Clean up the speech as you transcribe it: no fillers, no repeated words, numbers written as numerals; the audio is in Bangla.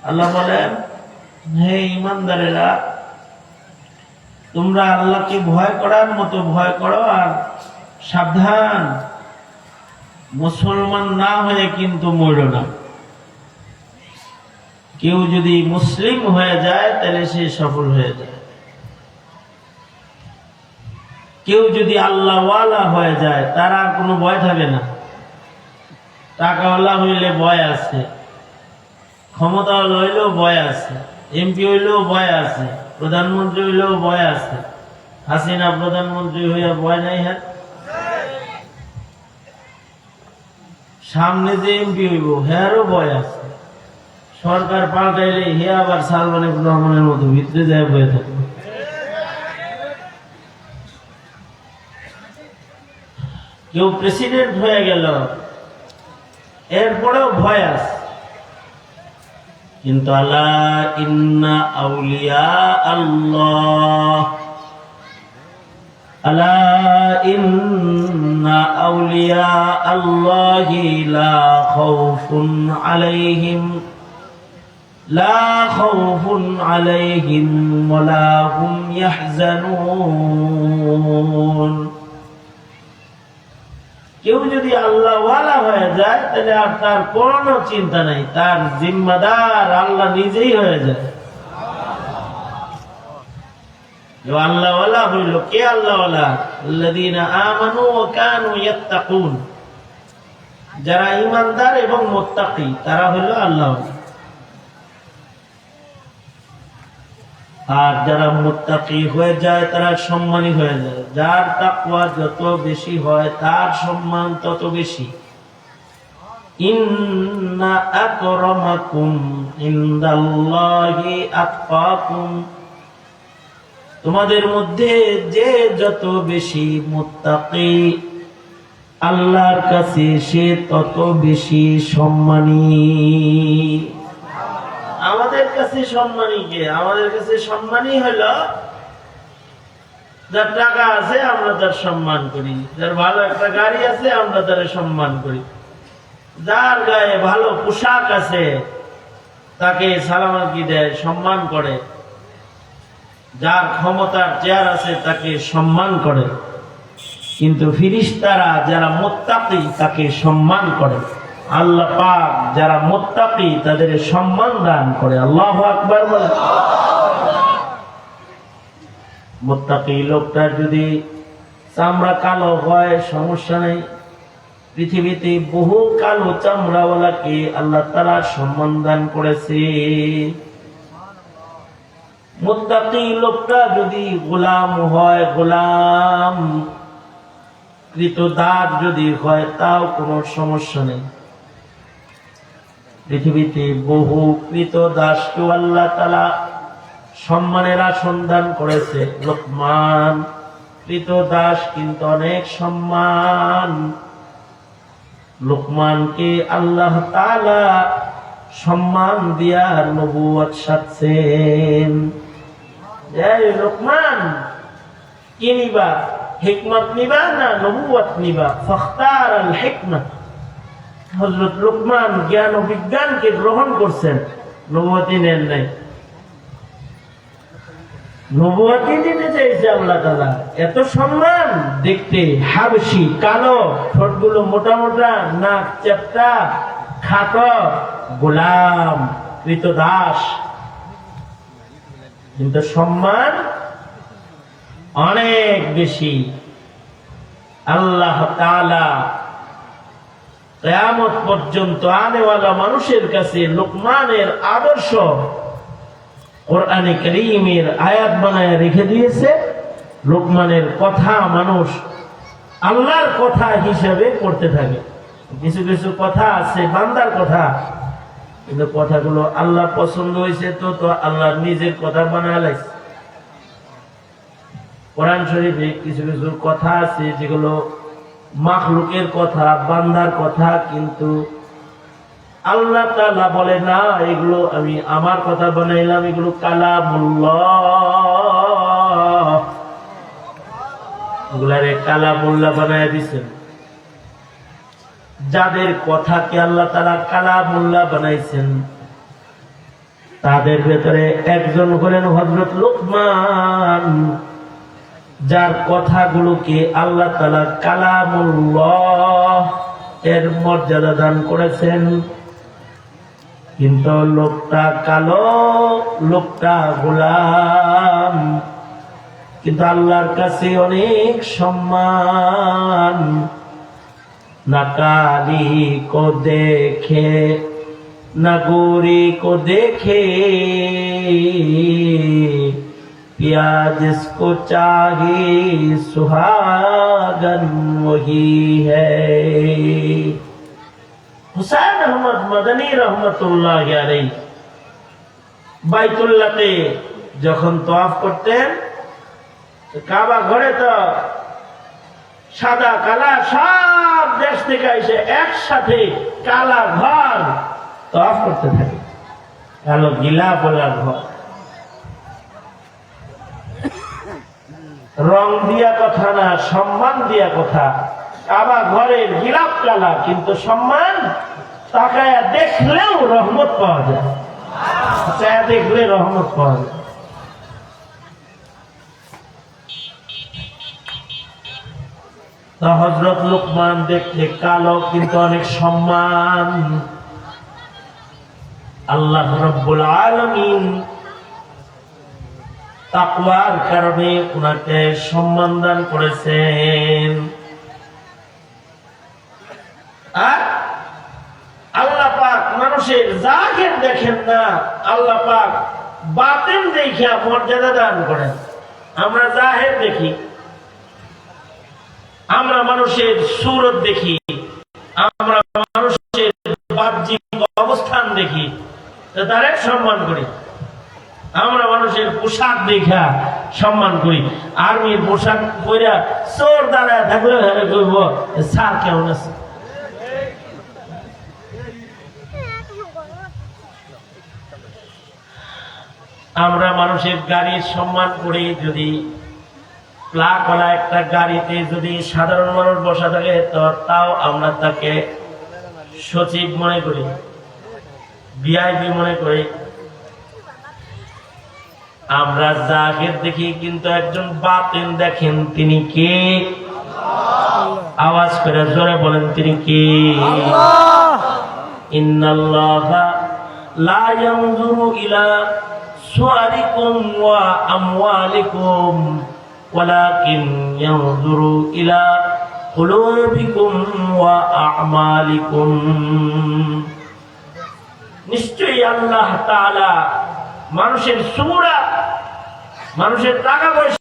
আল্লাহ বলেন, হে ঈমানদারেরা, তোমরা আল্লাহকে ভয় করার মতো ভয় করো আর সাবধান, মুসলমান না হয়ে কিন্তু মরো না। কেউ যদি মুসলিম হয়ে যায় তাহলে সে সফল হয়ে যায়। কেউ যদি আল্লাহওয়ালা হয়ে যায় তার আর কোনো ভয় থাকে না। টাকাওয়ালা হইলে ভয় আছে, ক্ষমতাওয়ালা হইলেও ভয় আছে, এমপি হইলেও ভয় আছে, প্রধানমন্ত্রী হইলেও ভয় আছে। হাসিনা প্রধানমন্ত্রী হইয়া ভয় নাই? হ্যাঁ, সামনে যে এমপি হইব হ্যারও ভয় আছে। সরকার পাল্টাইলে হে আবার সালমান রহমানের মতো ভিতরে যায় ভয় থাকবে। কেউ প্রেসিডেন্ট হয়ে গেল, এরপরেও ভয় আছে। কিন্তু আলা ইন্না আউলিয়া আল্লাহ, আলা ইন্না আউলিয়া আল্লাহি লা খাউফুন আলাইহিম ওয়া লা হুম ইয়াহজানুন। কেউ যদি আল্লাহওয়ালা হয়ে যায় তাহলে আর তার কোনো চিন্তা নাই, তার জিম্মাদার আল্লাহ নিজেই হয়ে যায়। আল্লাহওয়ালা হইল কে? আল্লাহওয়ালা আল্লাযীনা আমানু ওয়া কানু ইয়াত্তাকুন, যারা ঈমানদার এবং মুত্তাকি তারা হইল আল্লাহওয়ালা। আর যারা মুত্তাকি হয়ে যায় তারা সম্মানী হয়ে যায়। যার তাকওয়া যত বেশি হয় তার সম্মান তত বেশি। ইন্না আকরামাকুম ইনদাল্লাহি আতকাকুম, তোমাদের মধ্যে যে যত বেশি মুত্তাকি আল্লাহর কাছে সে তত বেশি সম্মানী। আমাদের কাছে সম্মানী কে? আমাদের কাছে সম্মানী হলো যার টাকা আছে আমরা তার সম্মান করি, যার ভালো একটা গাড়ি আছে আমরা তার সম্মান করি, যার গায়ে ভালো পোশাক আছে তাকে সালাম আলাইকুম দেয়, সম্মান করে, যার ক্ষমতার চেয়ার আছে তাকে সম্মান করে। কিন্তু ফেরেশতারা যারা মুত্তাকি তাকে সম্মান করে। আল্লাহ পাক যারা মুত্তাকি তাদের সম্মান দান করে। আল্লাহু আকবার বলে। মুত্তাকি লোকটার যদি চামড়া কালো হয় সমস্যা নেই, পৃথিবীতে বহু কালো চামড়াওয়ালাকে আল্লাহ তাআলা সম্মান দান করেছে। মুত্তাকি লোকটা যদি গোলাম হয়, গোলাম কৃতদাস যদি হয় তাও কোনো সমস্যা নেই। পৃথিবীতে বহু কৃতদাসকে আল্লাহ তাআলা সম্মানের আসন দান করেছে। লোকমান কৃতদাস কিন্তু অনেক সম্মান। লোকমানকে আল্লাহ তাআলা সম্মান দিয়া নবুয়ত সাধছেন। এই লোকমান কি নিবা? হিকমত নিবা না নবুয়ত নিবা? ফাখতার আল হিকমত। হযরত লোকমান জ্ঞান ও বিজ্ঞানকে গ্রহণ করছেন, নবুয়তি নেন নাই। নবুয়তি দিতে চাইছে আল্লাহ তাআলা। এত সম্মান দেখতে, হাবশি কালো, ঠোঁটগুলো মোটা মোটা, নাক চ্যাপ্টা, খাটো, গোলাম কৃতদাস, কিন্তু সম্মান অনেক বেশি। আল্লাহ তাআলা কিয়ামত পর্যন্ত আনেওয়ালা মানুষের কাছে লোকমানের আদর্শ কোরআনে কারীমের আয়াত বানায় রেখে দিয়েছে। লোকমানের কথা মানুষ আল্লাহর কথা হিসাবে করতে থাকে। কিছু কিছু কথা আছে বান্দার কথা, কিন্তু কথাগুলো আল্লাহ পছন্দ হয়েছে তো আল্লাহ নিজের কথা বানায় লাগছে। কোরআন শরীফে কিছু কিছু কথা আছে যেগুলো মাখলুকের কথা, বান্দার কথা, কিন্তু আল্লাহ তাআলা বলে না এগুলো আমি আমার কথা বানাইলাম, এগুলো কালামুল্লাহ, এগুলারে কালামুল্লাহ বানায় দিছেন। যাদের কথাকে আল্লাহ তাআলা কালামুল্লাহ বানাইছেন তাদের ভেতরে একজন হলেন হযরত লুকমান, যার কথাগুলোকে আল্লাহ তাআলা কালামুল্লাহ এর মর্যাদা দান করেছেন। কিন্তু লোকটা কালো, লোকটা গোলাম, কিন্তু আল্লাহর কাছে অনেক সম্মান। না কালি কো দেখে না गोरी को देखे, पिया जिसको चाहे सुहागन वही है। হুসাইন আহমদ মাদানী রহমতুল্লাহ আলাইহি বাইতুল্লাহতে যখন তওয়াফ করতেন, কাবা ঘরে তো সাদা কালা সব দেশ থেকে এসে একসাথে কালা ঘর তওয়াফ করতে থাকে, কালো গিলা বলা ঘর। রং দিয়া কথা না, সম্মান দিয়া কথা। কাবা ঘরের গিলাপ কালা, কিন্তু সম্মান তাকায়া দেখলেও রহমত পাওয়া যায়, তাকায়া দেখলে রহমত পাওয়া যায়। হযরত লুকমান দেখতে কালো, কিন্তু অনেক সম্মান। আল্লাহ রাব্বুল আলামিন তাকওয়ার কারণে উনাকে সম্মান দান করেছেন। আর আল্লাহ পাক মানুষের জাহির দেখেন না, আল্লাহ পাক বাতিন দেখিয়া মর্যাদা দান করেন। আমরা জাহির দেখি, আমরা মানুষের সুরত দেখি, আমরা মানুষের বাহ্যিক অবস্থান দেখি, তার সম্মান করি। আমরা মানুষের পোশাক দেখা সম্মান করি। আর্মির পোশাক পরে চোর দাঁড়ায় থাকলে কইব স্যার কেমন আছে। আমরা মানুষের গাড়ির সম্মান করি। যদি প্লাকওয়ালা একটা গাড়িতে যদি সাধারণ মানুষ বসা থাকে, তো তাও আমরা তাকে সচিব মনে করি, ভিআইপি মনে করি। আমরা জাহির দেখি, কিন্তু একজন বাতিন দেখেন, তিনি কে? আওয়াজ করে জোরে বলেন, তিনি কে? ইন্নাল্লাহা লা ইয়ানজুরু ইলা সুআরিকুম ওয়া আমওয়ালিকুম ওয়ালাকিন ইয়ানজুরু ইলা কুলুবিকুম ওয়া আ'মালিকুম। নিশ্চয়ই আল্লাহ তাআলা মানুষের সূরা, মানুষের টাকা পয়সা